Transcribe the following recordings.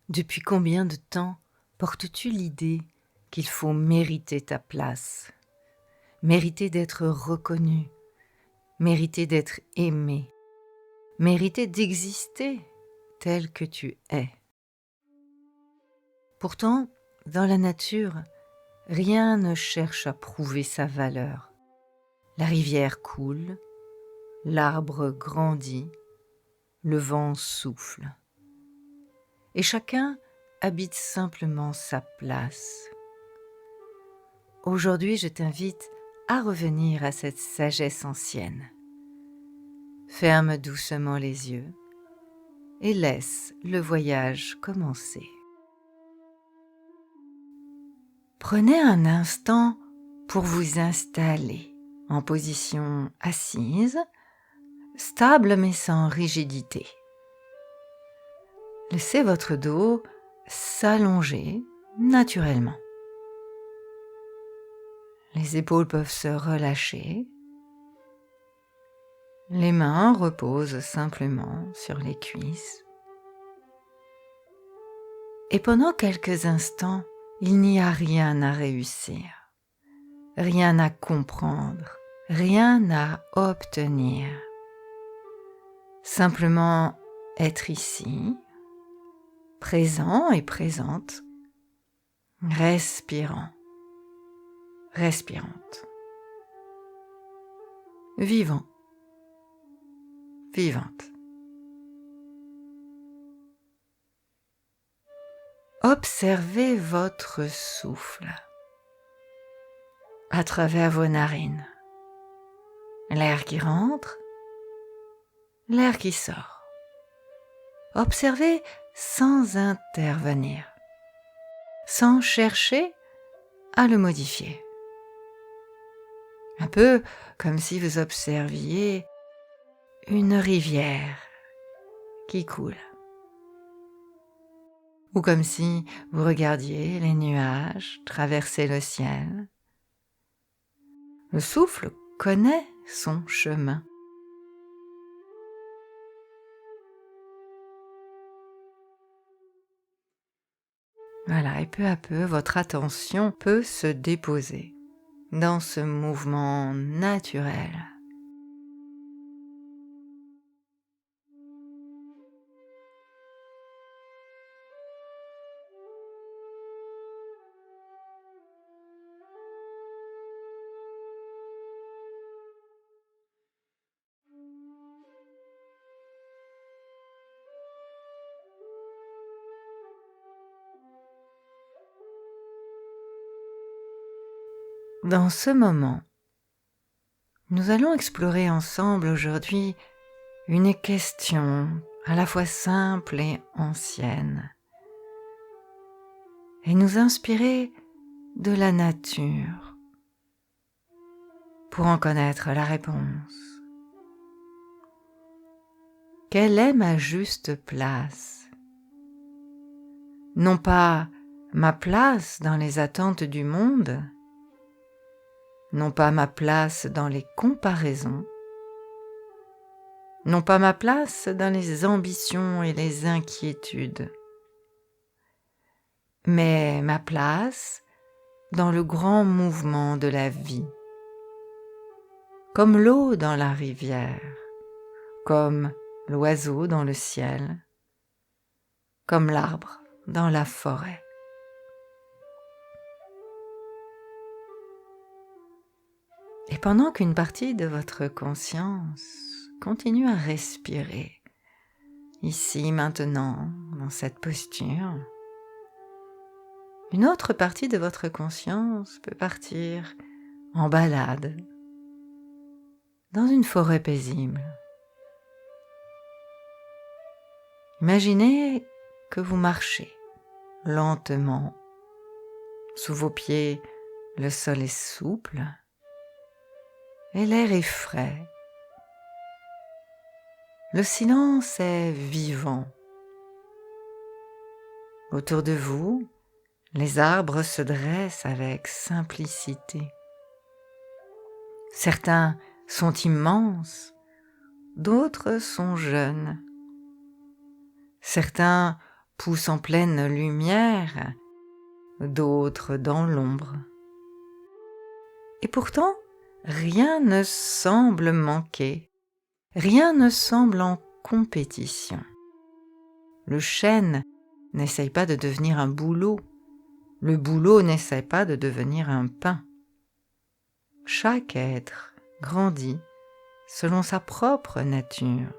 Depuis combien de temps portes-tu l'idée qu'il faut mériter ta place, mériter d'être reconnu, mériter d'être aimé, mériter d'exister tel que tu es? Pourtant, dans la nature, rien ne cherche à prouver sa valeur. La rivière coule, l'arbre grandit, le vent souffle. Et chacun habite simplement sa place. Aujourd'hui, je t'invite à revenir à cette sagesse ancienne. Ferme doucement les yeux et laisse le voyage commencer. Prenez un instant pour vous installer en position assise, stable mais sans rigidité. Laissez votre dos s'allonger naturellement. Les épaules peuvent se relâcher. Les mains reposent simplement sur les cuisses. Et pendant quelques instants, il n'y a rien à réussir, rien à comprendre, rien à obtenir. Simplement être ici, présent et présente, respirant, respirante, vivant, vivante. Observez votre souffle à travers vos narines. L'air qui rentre, l'air qui sort. Observez sans intervenir, sans chercher à le modifier. Un peu comme si vous observiez une rivière qui coule. Ou comme si vous regardiez les nuages traverser le ciel. Le souffle connaît son chemin. Voilà, et peu à peu, votre attention peut se déposer dans ce mouvement naturel. Dans ce moment, nous allons explorer ensemble aujourd'hui une question à la fois simple et ancienne, et nous inspirer de la nature pour en connaître la réponse. Quelle est ma juste place? Non pas ma place dans les attentes du monde, non pas ma place dans les comparaisons, non pas ma place dans les ambitions et les inquiétudes, mais ma place dans le grand mouvement de la vie, comme l'eau dans la rivière, comme l'oiseau dans le ciel, comme l'arbre dans la forêt. Et pendant qu'une partie de votre conscience continue à respirer, ici, maintenant, dans cette posture, une autre partie de votre conscience peut partir en balade dans une forêt paisible. Imaginez que vous marchez lentement. Sous vos pieds, le sol est souple et l'air est frais. Le silence est vivant. Autour de vous, les arbres se dressent avec simplicité. Certains sont immenses, d'autres sont jeunes. Certains poussent en pleine lumière, d'autres dans l'ombre. Et pourtant, rien ne semble manquer, rien ne semble en compétition. Le chêne n'essaye pas de devenir un bouleau, le bouleau n'essaye pas de devenir un pin. Chaque être grandit selon sa propre nature,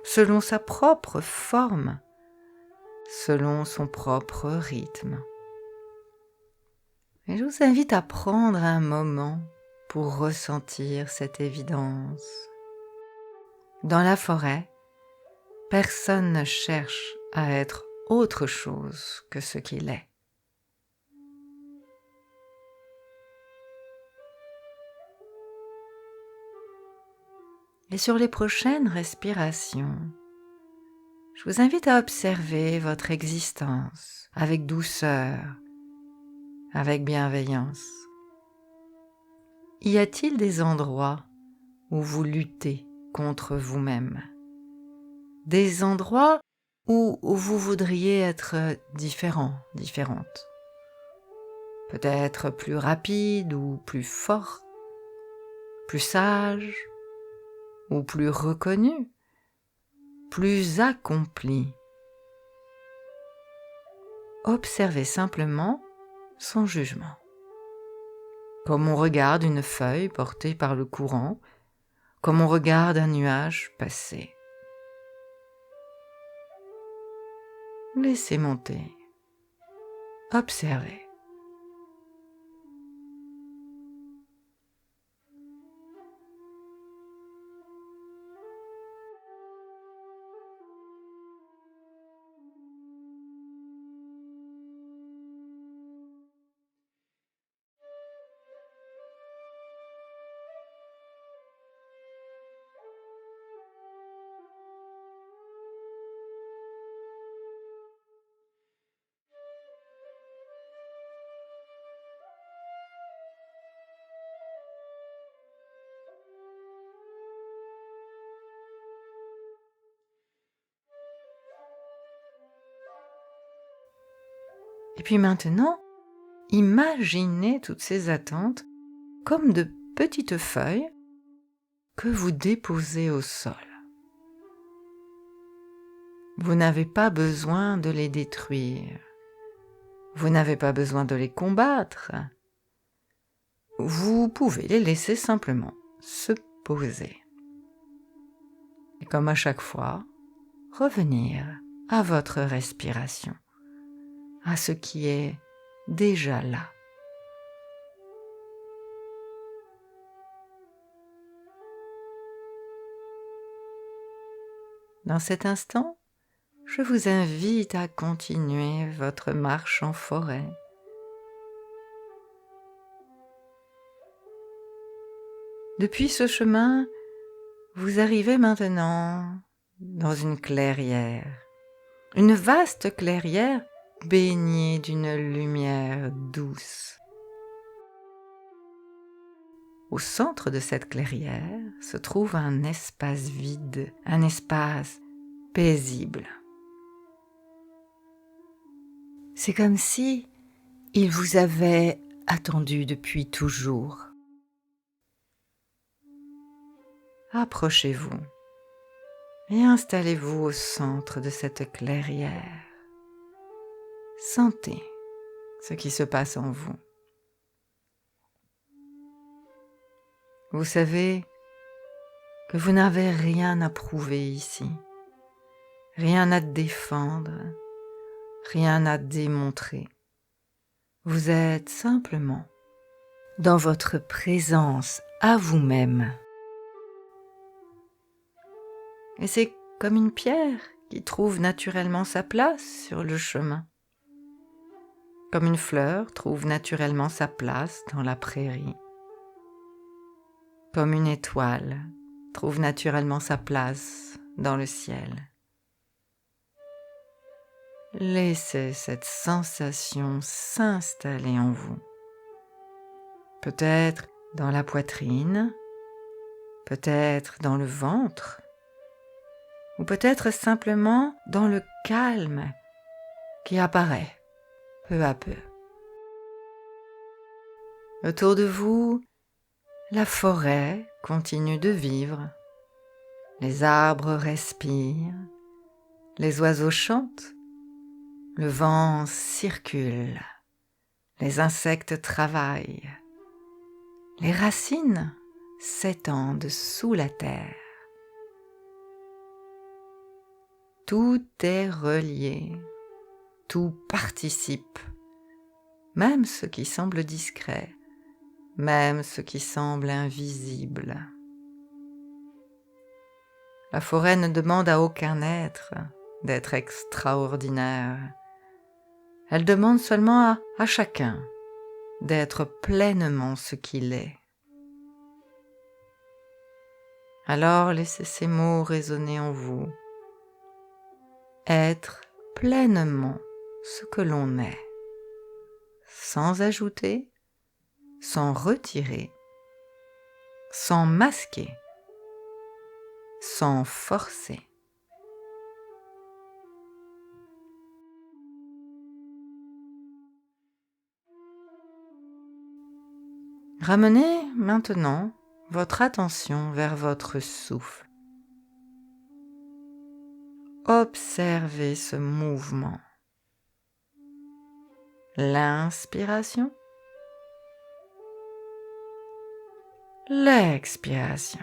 selon sa propre forme, selon son propre rythme. Et je vous invite à prendre un moment pour ressentir cette évidence. Dans la forêt, personne ne cherche à être autre chose que ce qu'il est. Et sur les prochaines respirations, je vous invite à observer votre existence avec douceur, avec bienveillance. Y a-t-il des endroits où vous luttez contre vous-même? Des endroits où vous voudriez être différent, différente? Peut-être plus rapide ou plus fort, plus sage ou plus reconnu, plus accompli. Observez simplement sans jugement. Comme on regarde une feuille portée par le courant, comme on regarde un nuage passer. Laissez monter. Observez. Et puis maintenant, imaginez toutes ces attentes comme de petites feuilles que vous déposez au sol. Vous n'avez pas besoin de les détruire. Vous n'avez pas besoin de les combattre. Vous pouvez les laisser simplement se poser. Et comme à chaque fois, revenir à votre respiration, à ce qui est déjà là. Dans cet instant, je vous invite à continuer votre marche en forêt. Depuis ce chemin, vous arrivez maintenant dans une clairière, une vaste clairière baignée d'une lumière douce. Au centre de cette clairière se trouve un espace vide, un espace paisible. C'est comme si il vous avait attendu depuis toujours. Approchez-vous et installez-vous au centre de cette clairière. Sentez ce qui se passe en vous. Vous savez que vous n'avez rien à prouver ici, rien à défendre, rien à démontrer. Vous êtes simplement dans votre présence à vous-même. Et c'est comme une pierre qui trouve naturellement sa place sur le chemin. Comme une fleur trouve naturellement sa place dans la prairie. Comme une étoile trouve naturellement sa place dans le ciel. Laissez cette sensation s'installer en vous. Peut-être dans la poitrine, peut-être dans le ventre, ou peut-être simplement dans le calme qui apparaît peu à peu. Autour de vous, la forêt continue de vivre, les arbres respirent, les oiseaux chantent, le vent circule, les insectes travaillent, les racines s'étendent sous la terre. Tout est relié, tout participe, même ce qui semble discret, même ce qui semble invisible. La forêt ne demande à aucun être d'être extraordinaire. Elle demande seulement à chacun d'être pleinement ce qu'il est. Alors laissez ces mots résonner en vous. Être pleinement ce que l'on est, sans ajouter, sans retirer, sans masquer, sans forcer. Ramenez maintenant votre attention vers votre souffle. Observez ce mouvement. L'inspiration, l'expiration.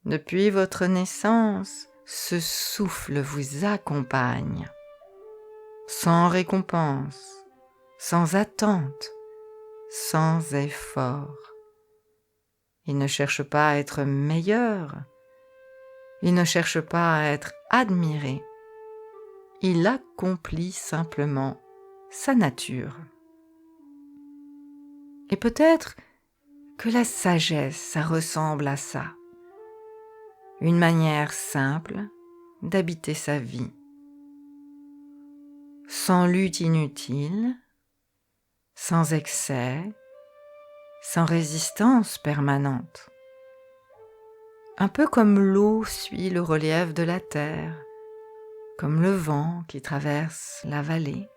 Depuis votre naissance, ce souffle vous accompagne, sans récompense, sans attente, sans effort. Il ne cherche pas à être meilleur, il ne cherche pas à être admiré, il accomplit simplement sa nature. Et peut-être que la sagesse, ça ressemble à ça. Une manière simple d'habiter sa vie, sans lutte inutile, sans excès, sans résistance permanente. Un peu comme l'eau suit le relief de la terre, comme le vent qui traverse la vallée,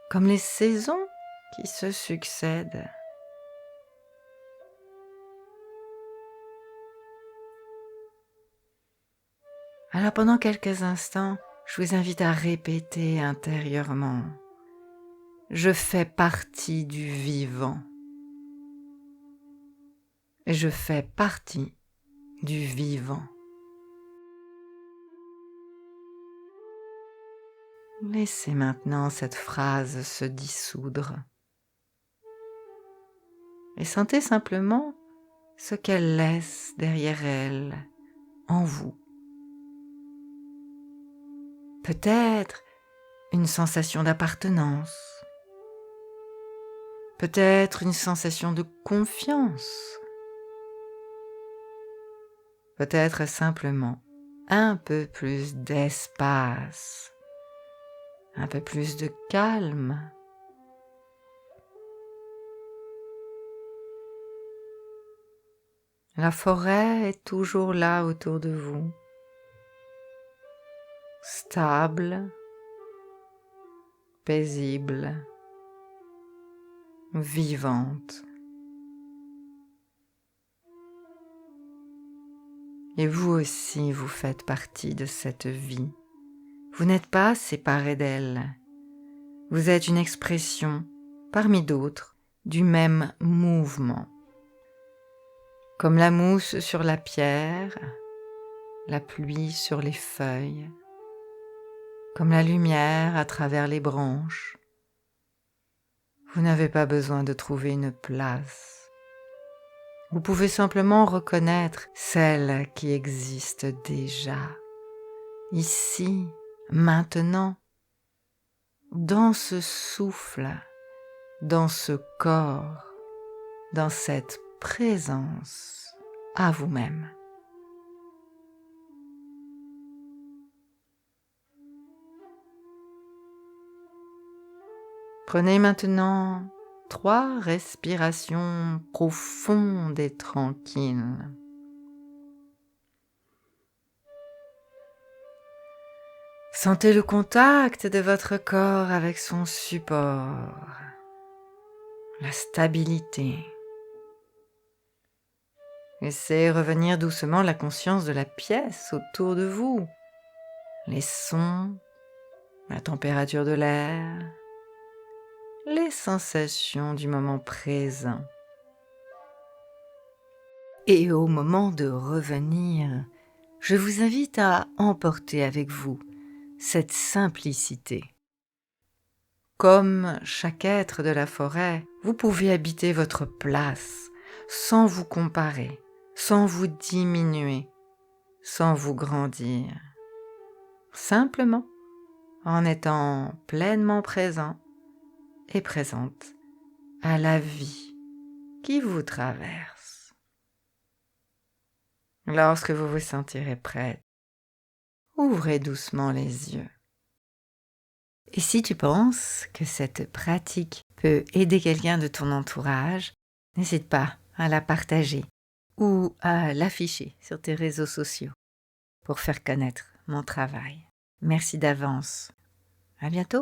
comme les saisons qui se succèdent. Alors pendant quelques instants, je vous invite à répéter intérieurement « Je fais partie du vivant ». Je fais partie du vivant. Laissez maintenant cette phrase se dissoudre et sentez simplement ce qu'elle laisse derrière elle, en vous. Peut-être une sensation d'appartenance, peut-être une sensation de confiance, peut-être simplement un peu plus d'espace, un peu plus de calme. La forêt est toujours là autour de vous, stable, paisible, vivante. Et vous aussi, vous faites partie de cette vie. Vous n'êtes pas séparés d'elle. Vous êtes une expression, parmi d'autres, du même mouvement. Comme la mousse sur la pierre, la pluie sur les feuilles, comme la lumière à travers les branches. Vous n'avez pas besoin de trouver une place. Vous pouvez simplement reconnaître celle qui existe déjà, ici, maintenant, dans ce souffle, dans ce corps, dans cette présence à vous-même. Prenez maintenant 3 respirations profondes et tranquilles. Sentez le contact de votre corps avec son support, la stabilité. Laissez revenir doucement la conscience de la pièce autour de vous, les sons, la température de l'air, les sensations du moment présent. Et au moment de revenir, je vous invite à emporter avec vous cette simplicité. Comme chaque être de la forêt, vous pouvez habiter votre place sans vous comparer, sans vous diminuer, sans vous grandir. Simplement en étant pleinement présent et présente à la vie qui vous traverse. Lorsque vous vous sentirez prête, ouvrez doucement les yeux. Et si tu penses que cette pratique peut aider quelqu'un de ton entourage, n'hésite pas à la partager ou à l'afficher sur tes réseaux sociaux pour faire connaître mon travail. Merci d'avance. À bientôt.